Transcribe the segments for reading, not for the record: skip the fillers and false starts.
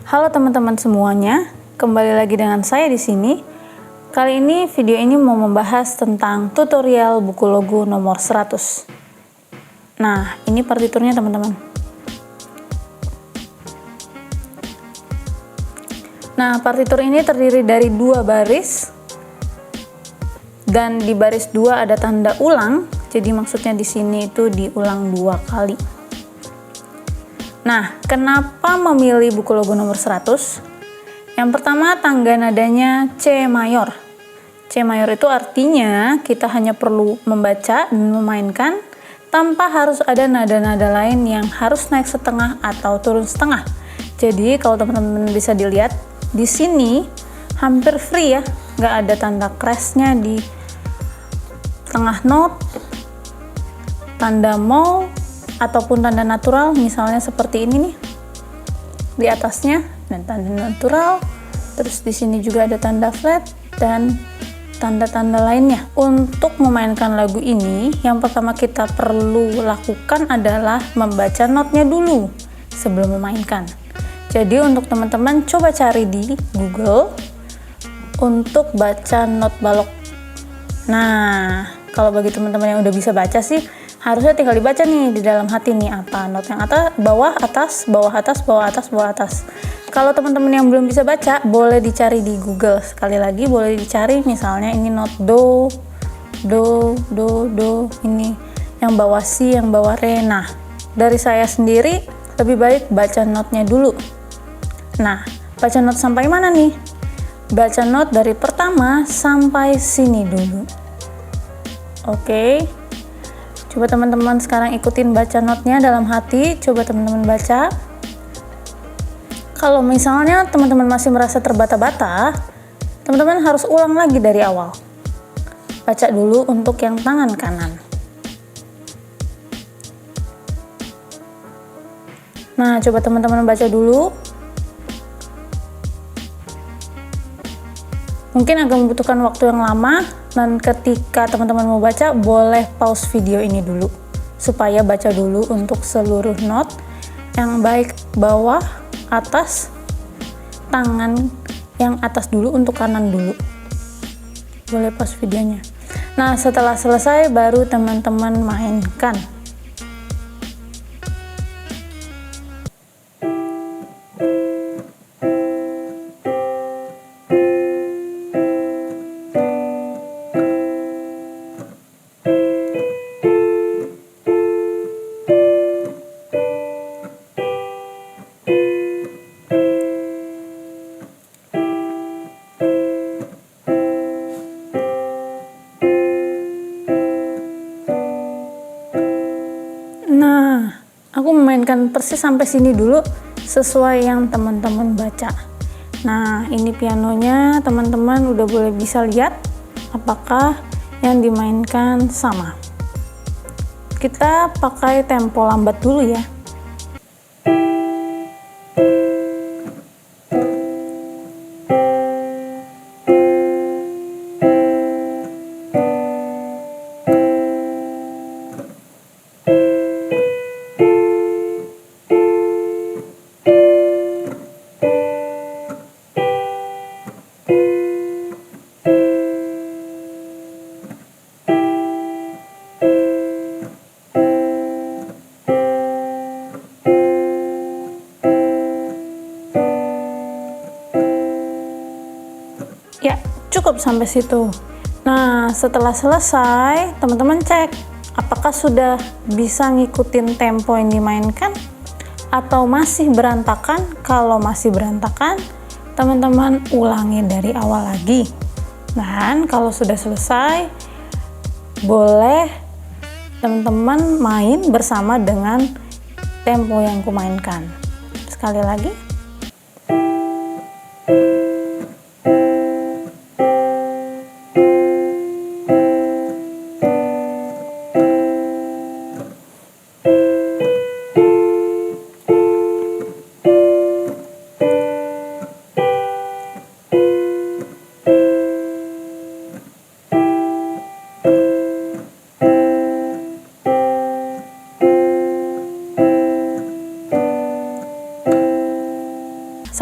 Halo teman-teman semuanya, kembali lagi dengan saya di sini. Kali ini video ini mau membahas tentang tutorial buku logo nomor 100. Nah, ini partiturnya teman-teman. Nah, partitur ini terdiri dari 2 baris. Dan di baris 2 ada tanda ulang, jadi maksudnya di sini itu diulang 2 kali. Nah, kenapa memilih buku logo nomor 100? Yang pertama, tangga nadanya C mayor. C mayor itu artinya kita hanya perlu membaca dan memainkan tanpa harus ada nada-nada lain yang harus naik setengah atau turun setengah. Jadi kalau teman-teman bisa dilihat di sini hampir free ya, nggak ada tanda crashnya di tengah note, tanda mol, ataupun tanda natural, misalnya seperti ini nih di atasnya, dan tanda natural. Terus di sini juga ada tanda flat dan tanda-tanda lainnya. Untuk memainkan lagu ini, yang pertama kita perlu lakukan adalah membaca notnya dulu sebelum memainkan. Jadi untuk teman-teman coba cari di Google untuk baca not balok. Nah, kalau bagi teman-teman yang udah bisa baca sih, harusnya tinggal dibaca nih di dalam hati nih apa not yang atas, bawah, atas, bawah, atas, bawah, atas, bawah, atas. Kalau teman-teman yang belum bisa baca, boleh dicari di Google. Sekali lagi boleh dicari, misalnya ini not do, do, do, do, ini yang bawah si, yang bawah re. Nah, dari saya sendiri lebih baik baca notnya dulu. Nah, baca not sampai mana nih? Baca not dari pertama sampai sini dulu. Oke. Coba teman-teman sekarang ikutin baca notnya dalam hati. Coba teman-teman baca. Kalau misalnya teman-teman masih merasa terbata-bata, teman-teman harus ulang lagi dari awal. Baca dulu untuk yang tangan kanan. Nah, coba teman-teman baca dulu. Mungkin agak membutuhkan waktu yang lama, dan ketika teman-teman mau baca, boleh pause video ini dulu supaya baca dulu untuk seluruh not yang baik bawah, atas, tangan yang atas dulu untuk kanan dulu. Boleh pause videonya. Nah, setelah selesai baru teman-teman mainkan. Nah, aku memainkan persis sampai sini dulu sesuai yang teman-teman baca. Nah, ini pianonya teman-teman udah boleh bisa lihat apakah yang dimainkan sama. Kita pakai tempo lambat dulu ya. Ya, cukup sampai situ. Nah, setelah selesai, teman-teman cek apakah sudah bisa ngikutin tempo yang dimainkan atau masih berantakan. Kalau masih berantakan, teman-teman ulangi dari awal lagi. Dan kalau sudah selesai, boleh teman-teman main bersama dengan tempo yang kumainkan. Sekali lagi.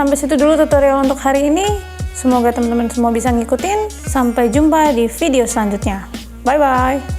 sampai situ dulu tutorial untuk hari ini. Semoga teman-teman semua bisa ngikutin. Sampai jumpa di video selanjutnya. Bye-bye.